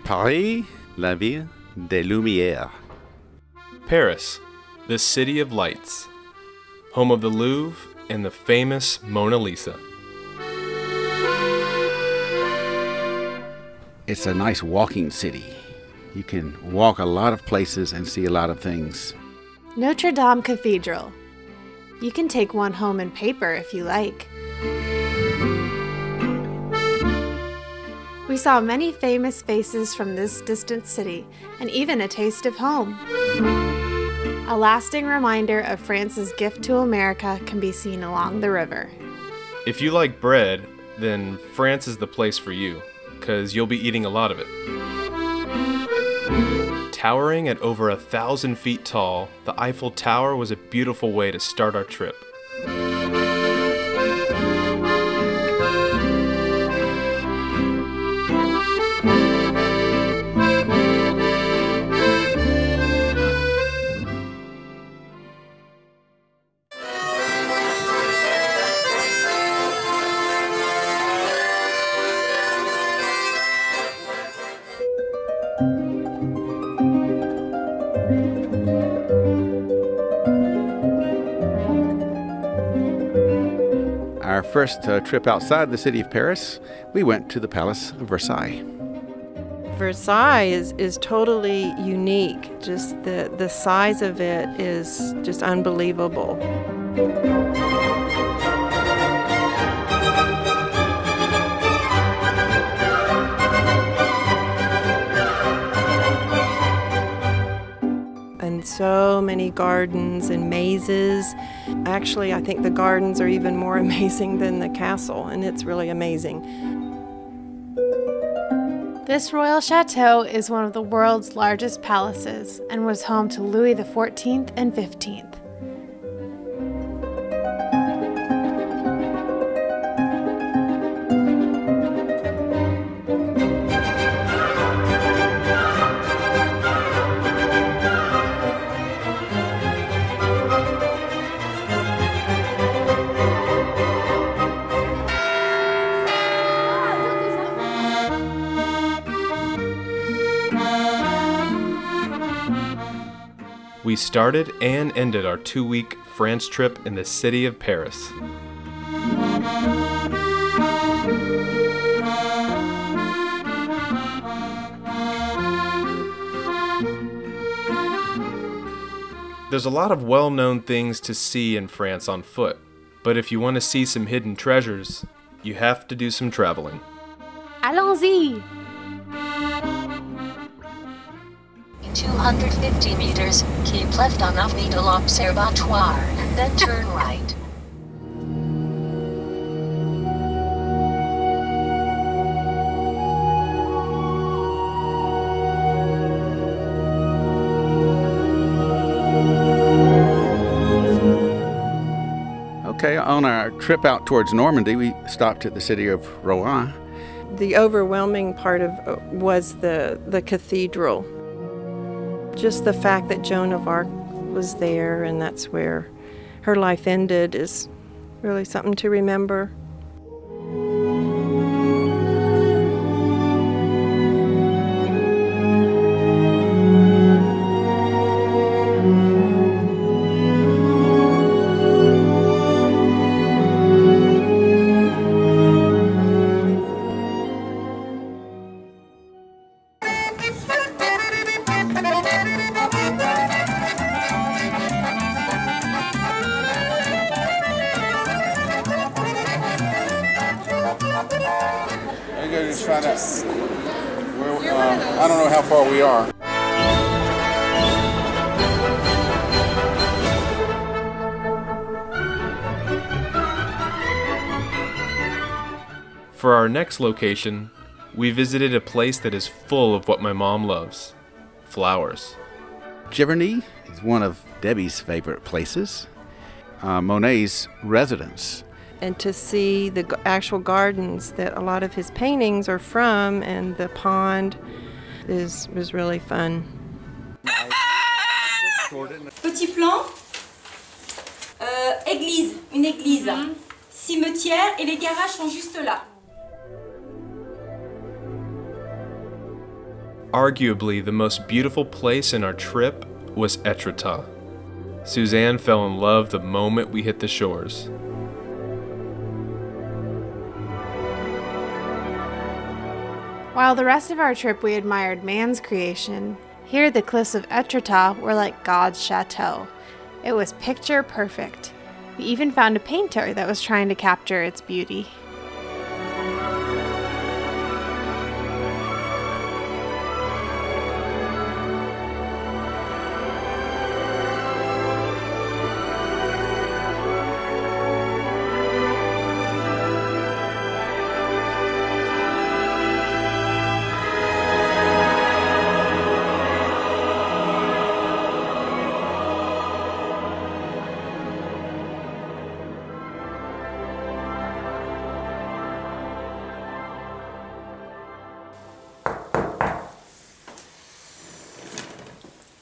Paris, la ville des Lumières. Paris, the city of lights, home of the Louvre and the famous Mona Lisa. It's a nice walking city. You can walk a lot of places and see a lot of things. Notre Dame Cathedral. You can take one home in paper if you like. We saw many famous faces from this distant city, and even a taste of home. A lasting reminder of France's gift to America can be seen along the river. If you like bread, then France is the place for you, because you'll be eating a lot of it. Towering at over 1,000 feet tall, the Eiffel Tower was a beautiful way to start our trip. Our first trip outside the city of Paris, we went to the Palace of Versailles. Versailles is totally unique. Just the size of it is just unbelievable. And so many gardens and mazes. Actually, I think the gardens are even more amazing than the castle, and it's really amazing. This royal chateau is one of the world's largest palaces and was home to Louis XIV and XV. We started and ended our 2-week France trip in the city of Paris. There's a lot of well-known things to see in France on foot, but if you want to see some hidden treasures, you have to do some traveling. Allons-y! 250 meters, keep left on Avenue de l'Observatoire, then turn right. on our trip out towards Normandy, we stopped at the city of Rouen. The overwhelming part of was the cathedral. Just the fact that Joan of Arc was there and that's where her life ended is really something to remember. Just find out where, I don't know how far we are. For our next location, we visited a place that is full of what my mom loves: flowers. Giverny is one of Debbie's favorite places. Monet's residence. And to see the actual gardens that a lot of his paintings are from and the pond was really fun. Petit plan, église, une église, cimetière et les garages sont juste là. Arguably, the most beautiful place in our trip was Etretat. Suzanne fell in love the moment we hit the shores. While the rest of our trip we admired man's creation, here the cliffs of Etretat were like God's chateau. It was picture perfect. We even found a painter that was trying to capture its beauty.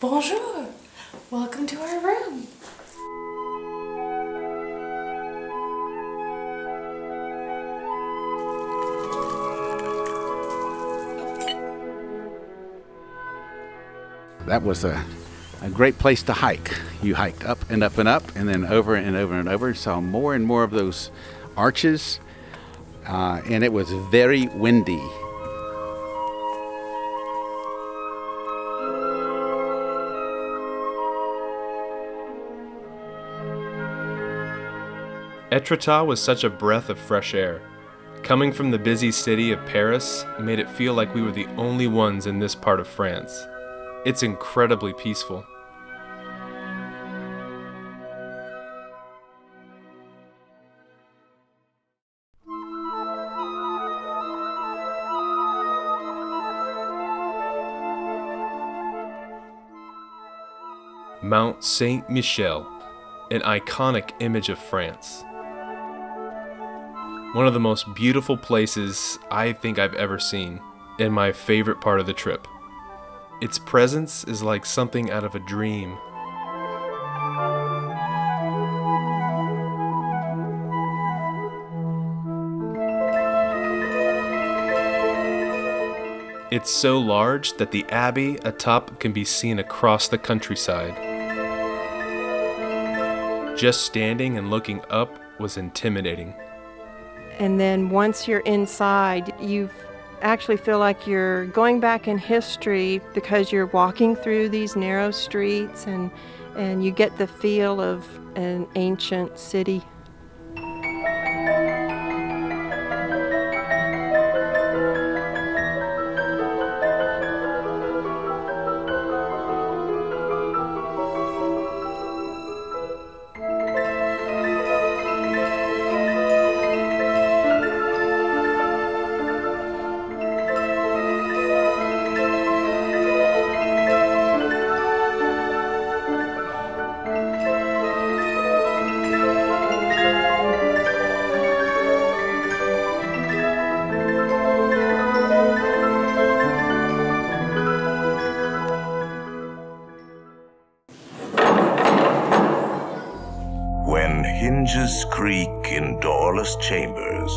Bonjour! Welcome to our room. That was a great place to hike. You hiked up and up and up and then over and over and over. Saw more and more of those arches and it was very windy. Etretat was such a breath of fresh air. Coming from the busy city of Paris made it feel like we were the only ones in this part of France. It's incredibly peaceful. Mount Saint-Michel, an iconic image of France. One of the most beautiful places I think I've ever seen, and my favorite part of the trip. Its presence is like something out of a dream. It's so large that the abbey atop can be seen across the countryside. Just standing and looking up was intimidating. And then once you're inside, you actually feel like you're going back in history because you're walking through these narrow streets and you get the feel of an ancient city. hinges creak in doorless chambers,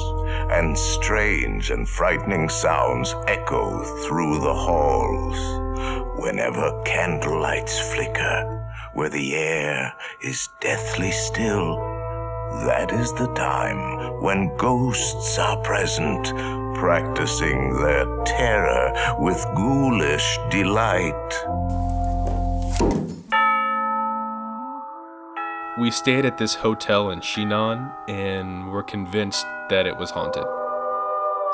and strange and frightening sounds echo through the halls. Whenever candlelights flicker, where the air is deathly still, that is the time when ghosts are present, practicing their terror with ghoulish delight. We stayed at this hotel in Chinon and were convinced that it was haunted.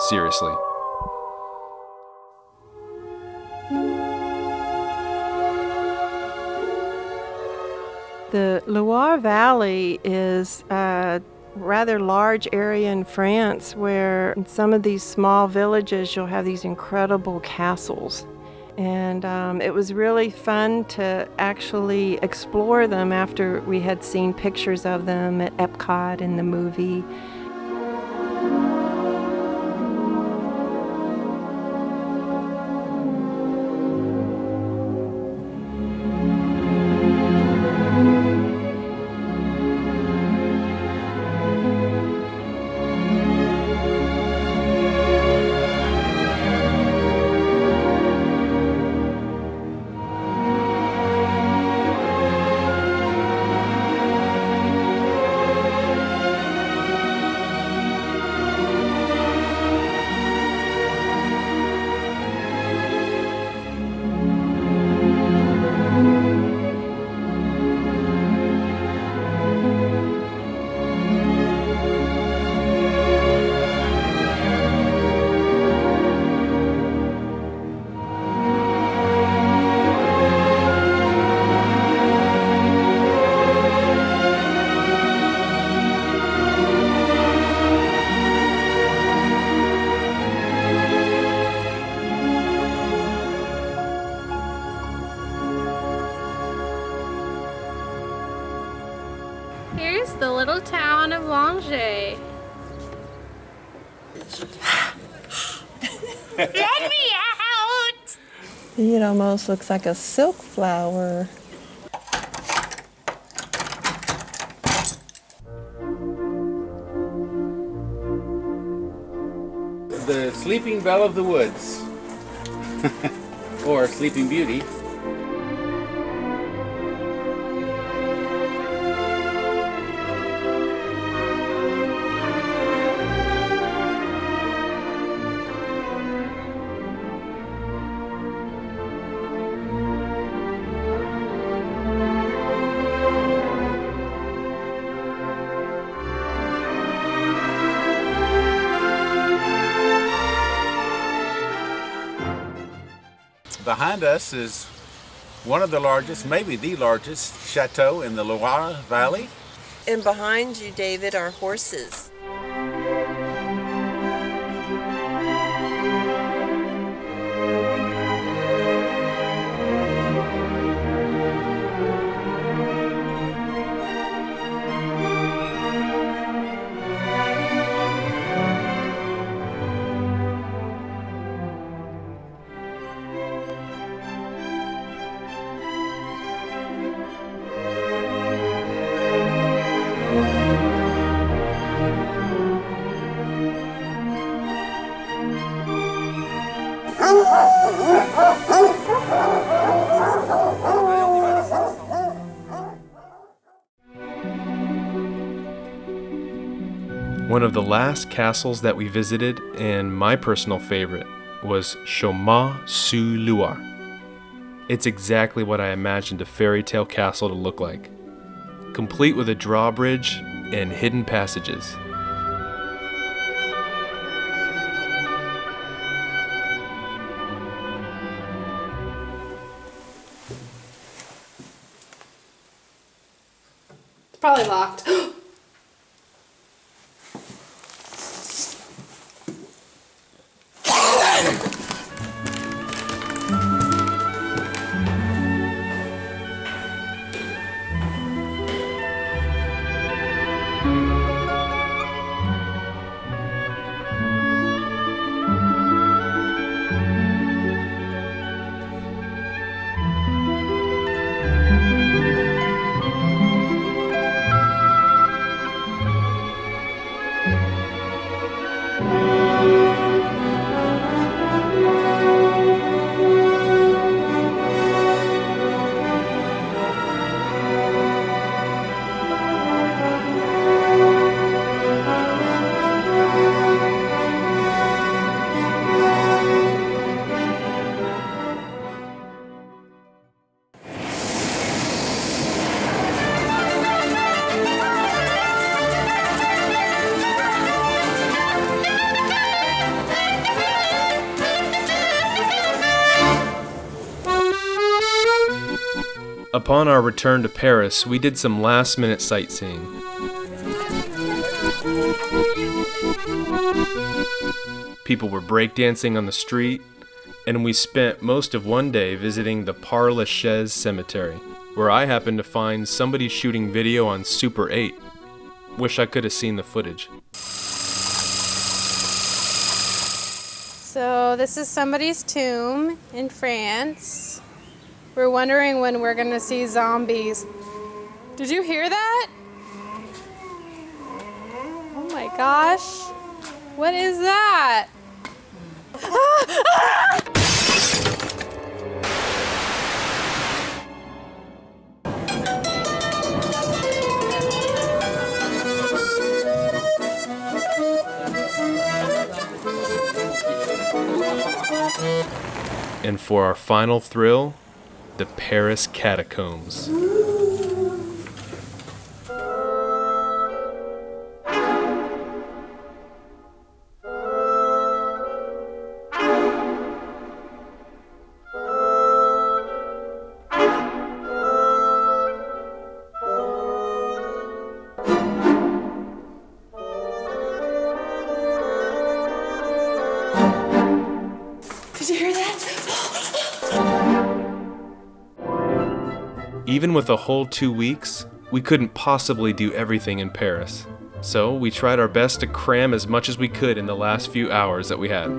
Seriously. The Loire Valley is a rather large area in France where in some of these small villages you'll have these incredible castles. And it was really fun to actually explore them after we had seen pictures of them at Epcot in the movie. Here's the little town of Langeais. Let me out! It almost looks like a silk flower. The Sleeping Belle of the Woods, or Sleeping Beauty. Behind us is one of the largest, maybe the largest, chateau in the Loire Valley. And behind you, David, are horses. One of the last castles that we visited, and my personal favorite, was Chaumont-sur-Loire. It's exactly what I imagined a fairy tale castle to look like, complete with a drawbridge and hidden passages. It's probably locked. Upon our return to Paris, we did some last-minute sightseeing. People were breakdancing on the street, and we spent most of one day visiting the Père Lachaise cemetery, where I happened to find somebody shooting video on Super 8. Wish I could have seen the footage. So this is somebody's tomb in France. We're wondering when we're gonna see zombies. Did you hear that? Oh my gosh. What is that? And for our final thrill, the Paris catacombs. Did you hear that? Even with a whole 2 weeks, we couldn't possibly do everything in Paris. So we tried our best to cram as much as we could in the last few hours that we had.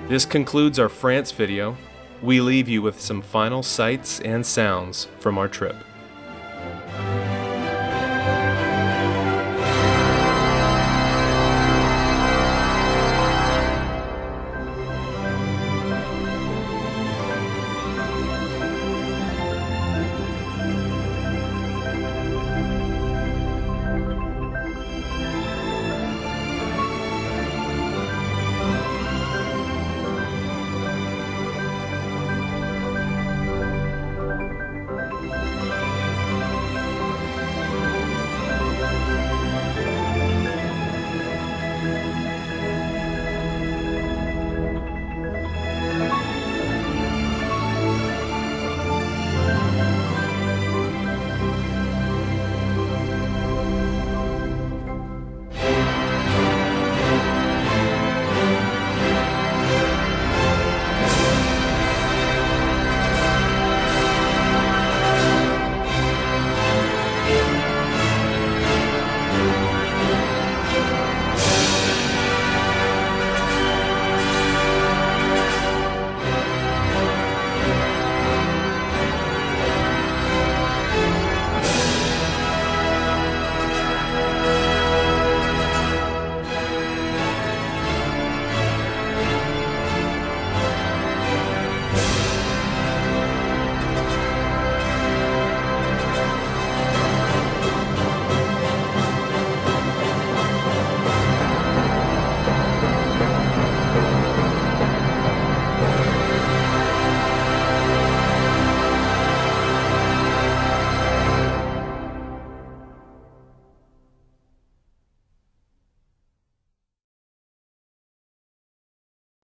This concludes our France video. We leave you with some final sights and sounds from our trip.